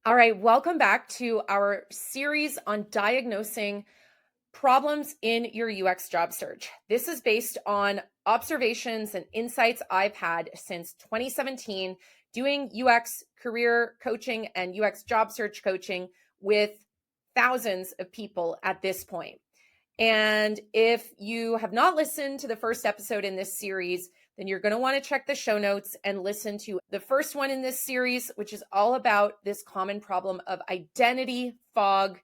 All right, welcome back to our series on diagnosing problems in your UX job search. This is based on observations and insights I've had since 2017 doing UX career coaching and UX job search coaching with thousands of people at this point. And if you have not listened to the first episode in this series, then you're going to want to check the show notes and listen to the first one in this series, which is all about this common problem of identity fog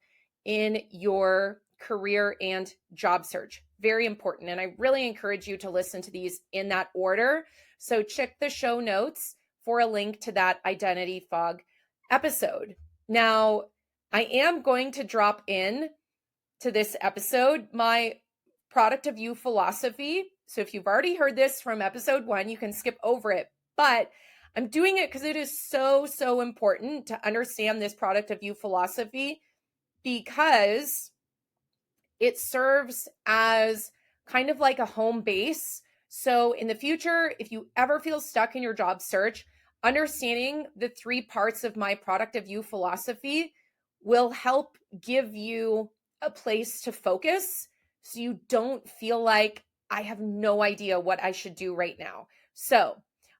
in your career and job search. Very important. And I really encourage you to listen to these in that order. So check the show notes for a link to that identity fog episode. Now, I am going to drop in to this episode my product of you philosophy. So if you've already heard this from episode 1, you can skip over it. But I'm doing it because it is so important to understand this product of you philosophy, because it serves as kind of like a home base. So in the future, if you ever feel stuck in your job search, understanding the 3 parts of my product of you philosophy will help give you a place to focus so you don't feel like I have no idea what I should do right now. So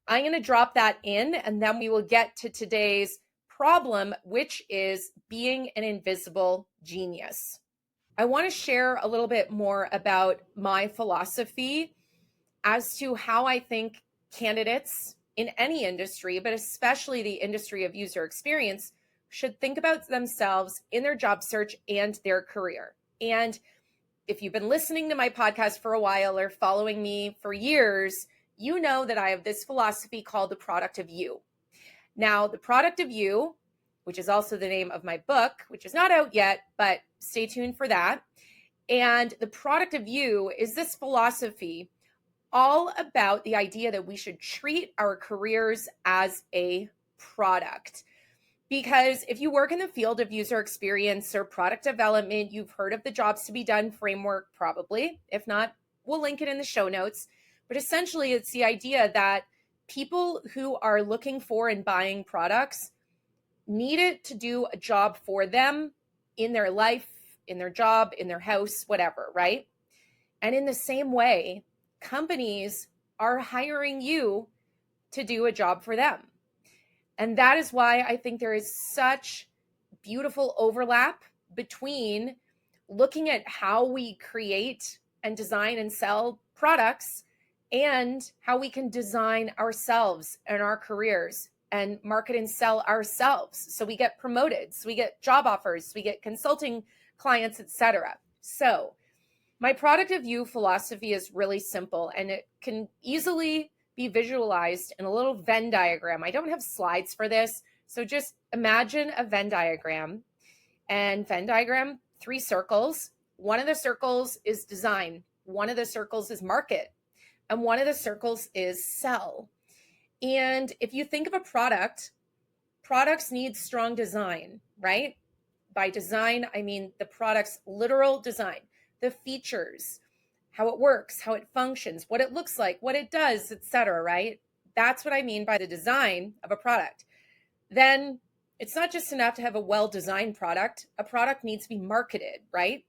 I'm going to drop that in, and then we will get to today's problem, which is being an invisible genius. I want to share a little bit more about my philosophy as to how I think candidates in any industry, but especially the industry of user experience, should think about themselves in their job search and their career. And if you've been listening to my podcast for a while or following me for years, you know that I have this philosophy called the product of you. Now, the product of you, which is also the name of my book, which is not out yet, but stay tuned for that. And the product of you is this philosophy all about the idea that we should treat our careers as a product. Because if you work in the field of user experience or product development, you've heard of the jobs to be done framework, probably. If not, we'll link it in the show notes. But essentially, it's the idea that people who are looking for and buying products need it to do a job for them in their life, in their job, in their house, whatever, right? And in the same way, companies are hiring you to do a job for them. And that is why I think there is such beautiful overlap between looking at how we create and design and sell products and how we can design ourselves and our careers and market and sell ourselves. So we get promoted, so we get job offers, so we get consulting clients, etc. So my product of you philosophy is really simple, and it can easily be visualized in a little Venn diagram. I don't have slides for this, so just imagine a Venn diagram. And Venn diagram, 3 circles. One of the circles is design, one of the circles is market, and one of the circles is sell. And if you think of a product, products need strong design, right? By design, I mean the product's literal design, the features, how it works, how it functions, what it looks like, what it does, etc., right? That's what I mean by the design of a product. Then it's not just enough to have a well-designed product. A product needs to be marketed, right?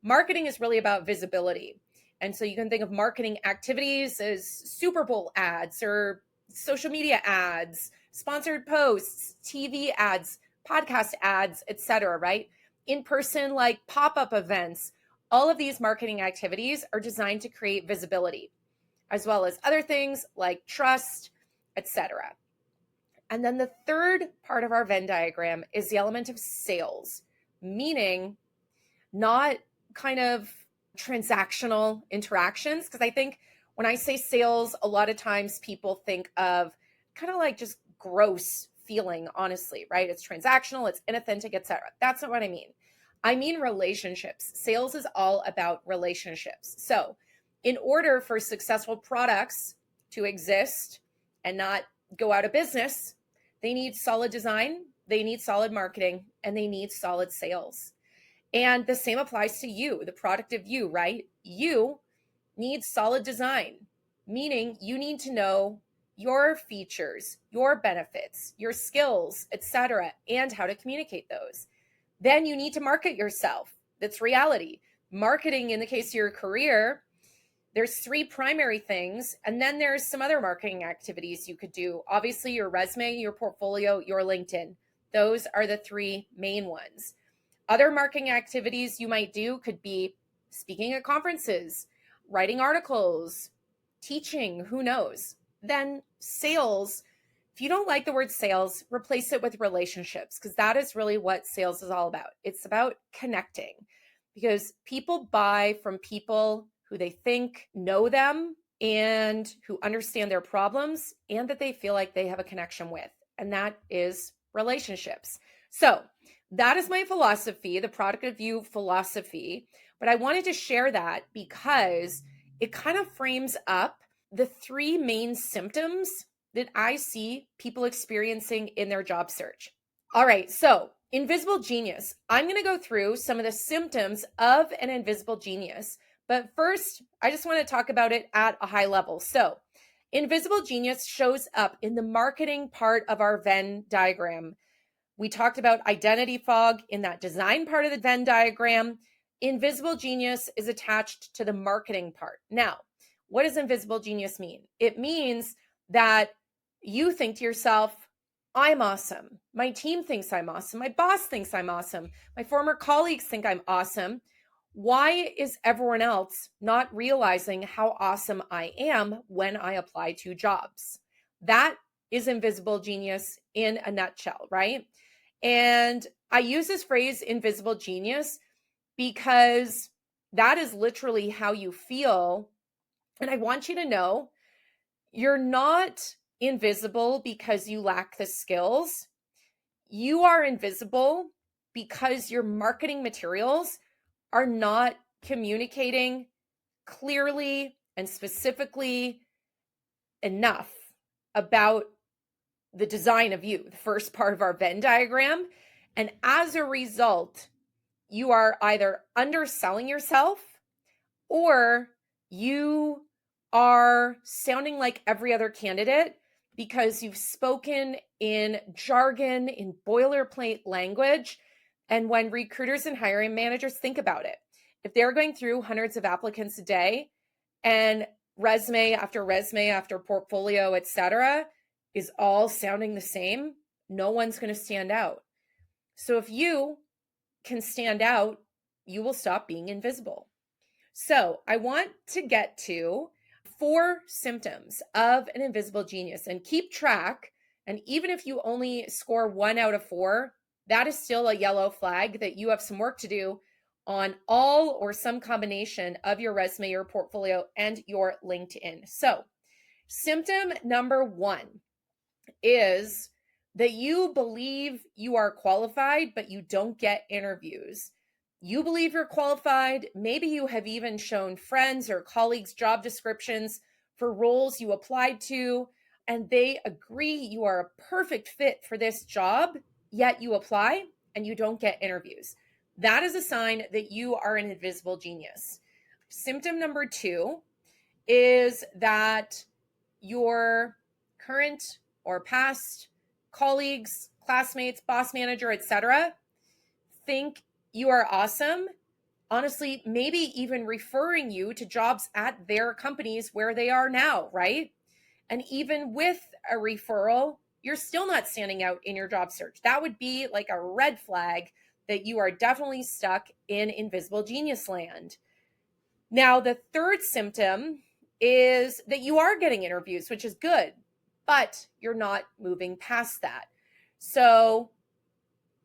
Marketing is really about visibility. And so you can think of marketing activities as Super Bowl ads or social media ads, sponsored posts, TV ads, podcast ads, etc., right? In person, like pop-up events. All of these marketing activities are designed to create visibility, as well as other things like trust, etc. And then the third part of our Venn diagram is the element of sales, meaning not kind of transactional interactions. Because I think when I say sales, a lot of times people think of kind of like just gross feeling, honestly, right? It's transactional, it's inauthentic, etc. That's not what I mean. I mean relationships. Sales is all about relationships. So in order for successful products to exist and not go out of business, they need solid design, they need solid marketing, and they need solid sales. And the same applies to you, the product of you, right? You need solid design, meaning you need to know your features, your benefits, your skills, etc., and how to communicate those. Then you need to market yourself. That's reality. Marketing, in the case of your career, there's three primary things, and then there's some other marketing activities you could do. Obviously, your resume, your portfolio, your LinkedIn. Those are the three main ones. Other marketing activities you might do could be speaking at conferences, writing articles, teaching, who knows. Then sales, if you don't like the word sales, replace it with relationships, because that is really what sales is all about. It's about connecting, because people buy from people who they think know them and who understand their problems and that they feel like they have a connection with. And that is relationships. So that is my philosophy, the product of you philosophy. But I wanted to share that because it kind of frames up the three main symptoms that I see people experiencing in their job search. All right, so invisible genius. I'm going to go through some of the symptoms of an invisible genius. But first, I just want to talk about it at a high level. So invisible genius shows up in the marketing part of our Venn diagram. We talked about identity fog in that design part of the Venn diagram. Invisible genius is attached to the marketing part. Now, what does invisible genius mean? It means that you think to yourself, I'm awesome. My team thinks I'm awesome. My boss thinks I'm awesome. My former colleagues think I'm awesome. Why is everyone else not realizing how awesome I am when I apply to jobs? That is invisible genius in a nutshell, right? And I use this phrase invisible genius because that is literally how you feel. And I want you to know you're not invisible because you lack the skills. You are invisible because your marketing materials are not communicating clearly and specifically enough about the design of you, the first part of our Venn diagram. And as a result, you are either underselling yourself or you are sounding like every other candidate because you've spoken in jargon, in boilerplate language. And when recruiters and hiring managers think about it, if they're going through hundreds of applicants a day and resume after portfolio, etc., is all sounding the same, no one's going to stand out. So if you can stand out, you will stop being invisible. So I want to get to 4 symptoms of an invisible genius and keep track. And even if you only score 1 out of 4, that is still a yellow flag that you have some work to do on all or some combination of your resume, your portfolio, and your LinkedIn. So symptom number 1 is that you believe you are qualified, but you don't get interviews. You believe you're qualified. Maybe you have even shown friends or colleagues job descriptions for roles you applied to, and they agree you are a perfect fit for this job, yet you apply and you don't get interviews. That is a sign that you are an invisible genius. Symptom number 2 is that your current or past colleagues, classmates, boss manager, etc., think you are awesome. Honestly, maybe even referring you to jobs at their companies where they are now, right? And even with a referral, you're still not standing out in your job search. That would be like a red flag that you are definitely stuck in invisible genius land. Now, the third symptom is that you are getting interviews, which is good, but you're not moving past that. So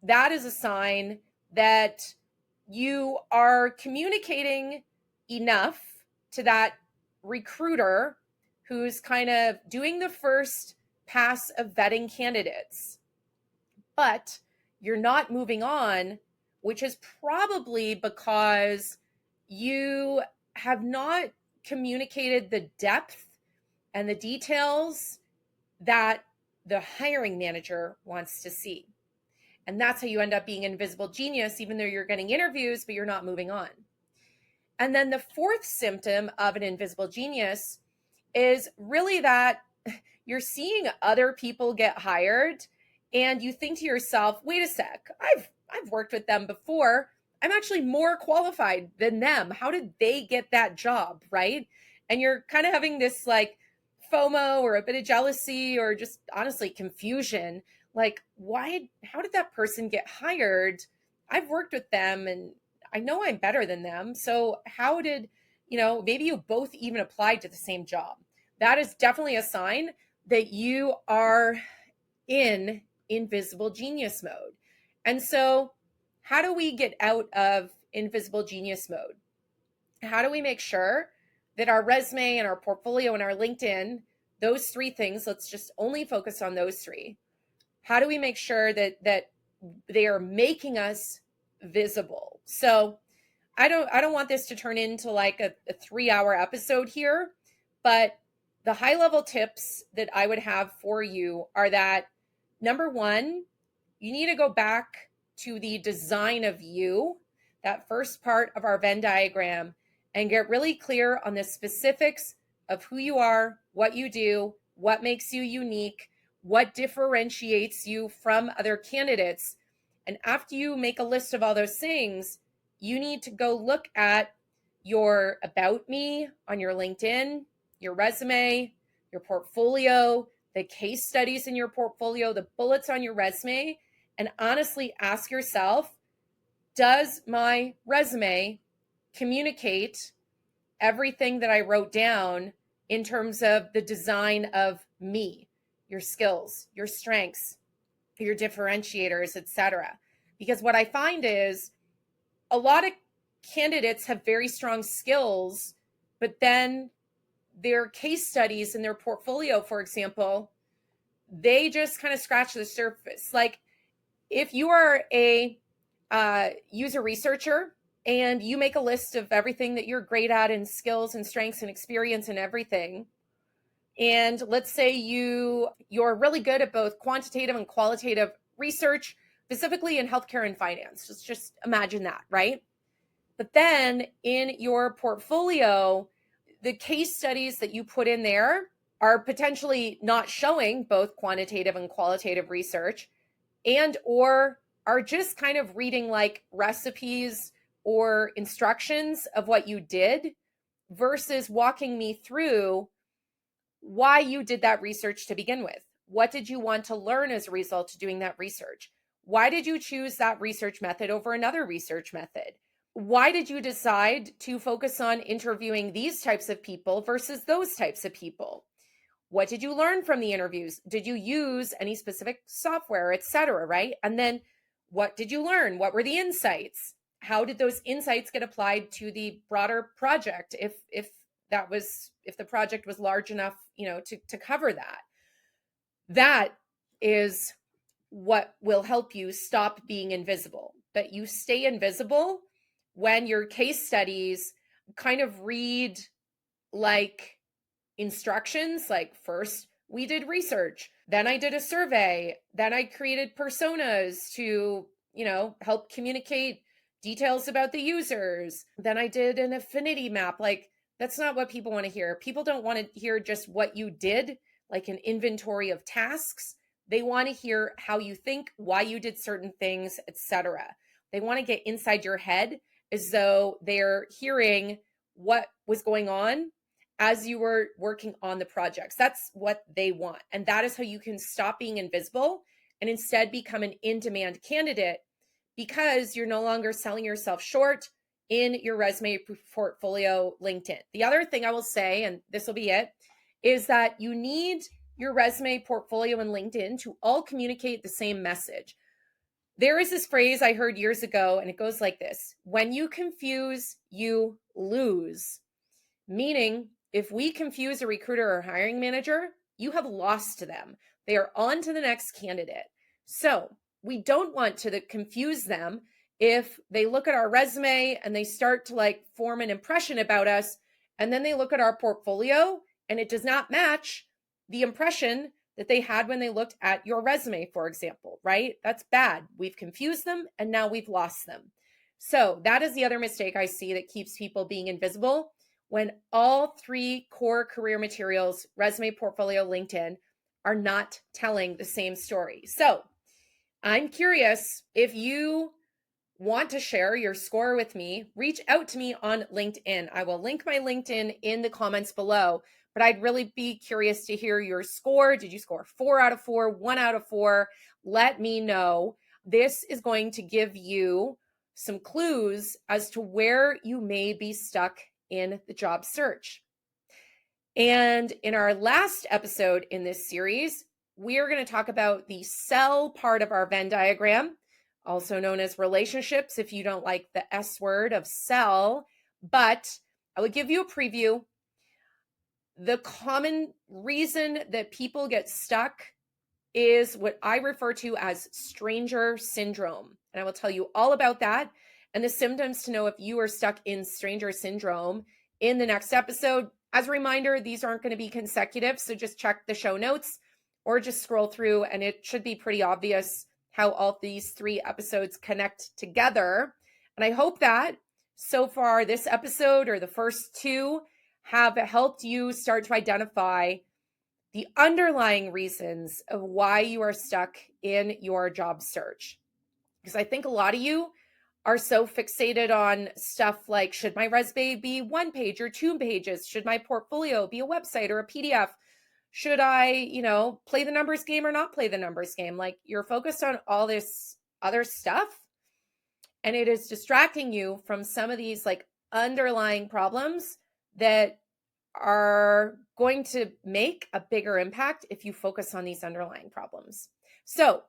that is a sign that you are communicating enough to that recruiter who's kind of doing the first pass of vetting candidates, but you're not moving on, which is probably because you have not communicated the depth and the details that the hiring manager wants to see. And that's how you end up being an invisible genius, even though you're getting interviews, but you're not moving on. And then the fourth symptom of an invisible genius is really that you're seeing other people get hired and you think to yourself, wait a sec, I've worked with them before. I'm actually more qualified than them. How did they get that job, right? And you're kind of having this like FOMO or a bit of jealousy or just honestly confusion. Like, how did that person get hired? I've worked with them and I know I'm better than them. So how did, maybe you both even applied to the same job? That is definitely a sign that you are in invisible genius mode. And so, how do we get out of invisible genius mode? How do we make sure that our resume and our portfolio and our LinkedIn, those three things, let's just only focus on those three. How do we make sure that they are making us visible? So, I don't want this to turn into like a 3-hour episode here, but the high level tips that I would have for you are that number one, you need to go back to the design of you, that first part of our Venn diagram, and get really clear on the specifics of who you are, what you do, what makes you unique, what differentiates you from other candidates. And after you make a list of all those things, you need to go look at your about me on your LinkedIn, your resume, your portfolio, the case studies in your portfolio, the bullets on your resume, and honestly ask yourself, does my resume communicate everything that I wrote down in terms of the design of me, your skills, your strengths, your differentiators, etc.? Because what I find is a lot of candidates have very strong skills, but then their case studies in their portfolio, for example, they just kind of scratch the surface. Like if you are a user researcher and you make a list of everything that you're great at and skills and strengths and experience and everything, and let's say you're really good at both quantitative and qualitative research, specifically in healthcare and finance. Just imagine that, right? But then in your portfolio, the case studies that you put in there are potentially not showing both quantitative and qualitative research, and or are just kind of reading like recipes or instructions of what you did versus walking me through why you did that research to begin with. What did you want to learn as a result of doing that research? Why did you choose that research method over another research method? Why did you decide to focus on interviewing these types of people versus those types of people? What did you learn from the interviews? Did you use any specific software, etc., right? And then what did you learn? What were the insights? How did those insights get applied to the broader project if the project was large enough, to cover that? That is what will help you stop being invisible. But you stay invisible when your case studies kind of read like instructions, like first we did research, then I did a survey, then I created personas to, help communicate details about the users, then I did an affinity map. Like that's not what people want to hear. People don't want to hear just what you did, like an inventory of tasks. They want to hear how you think, why you did certain things, etc. They want to get inside your head as though they're hearing what was going on as you were working on the projects. That's what they want. And that is how you can stop being invisible and instead become an in-demand candidate, because you're no longer selling yourself short in your resume, portfolio, LinkedIn. The other thing I will say, and this will be it, is that you need your resume, portfolio, and LinkedIn to all communicate the same message. There is this phrase I heard years ago, and it goes like this: when you confuse, you lose. Meaning, if we confuse a recruiter or hiring manager, you have lost to them. They are on to the next candidate. So we don't want to confuse them if they look at our resume and they start to like form an impression about us, and then they look at our portfolio and it does not match the impression that they had when they looked at your resume, for example, right? That's bad. We've confused them and now we've lost them. So that is the other mistake I see that keeps people being invisible. When all three core career materials, resume, portfolio, LinkedIn, are not telling the same story. So I'm curious, if you want to share your score with me, reach out to me on LinkedIn. I will link my LinkedIn in the comments below, but I'd really be curious to hear your score. Did you score 4 out of 4, 1 out of 4? Let me know. This is going to give you some clues as to where you may be stuck in the job search. And in our last episode in this series, we are going to talk about the sell part of our Venn diagram, also known as relationships, if you don't like the S word of sell. But I would give you a preview. The common reason that people get stuck is what I refer to as stranger syndrome. And I will tell you all about that and the symptoms to know if you are stuck in stranger syndrome in the next episode. As a reminder, these aren't going to be consecutive, so just check the show notes or just scroll through and it should be pretty obvious how all these 3 episodes connect together. And I hope that so far this episode or the first 2 have helped you start to identify the underlying reasons of why you are stuck in your job search. Because I think a lot of you are so fixated on stuff like, should my resume be 1 page or 2 pages? Should my portfolio be a website or a PDF? Should I, play the numbers game or not play the numbers game? Like, you're focused on all this other stuff and it is distracting you from some of these like underlying problems that are going to make a bigger impact if you focus on these underlying problems. So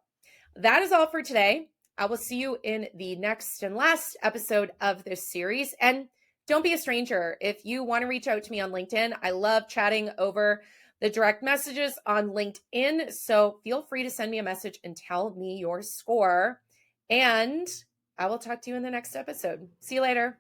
that is all for today. I will see you in the next and last episode of this series. And don't be a stranger. If you want to reach out to me on LinkedIn, I love chatting over the direct messages on LinkedIn. So feel free to send me a message and tell me your score. And I will talk to you in the next episode. See you later.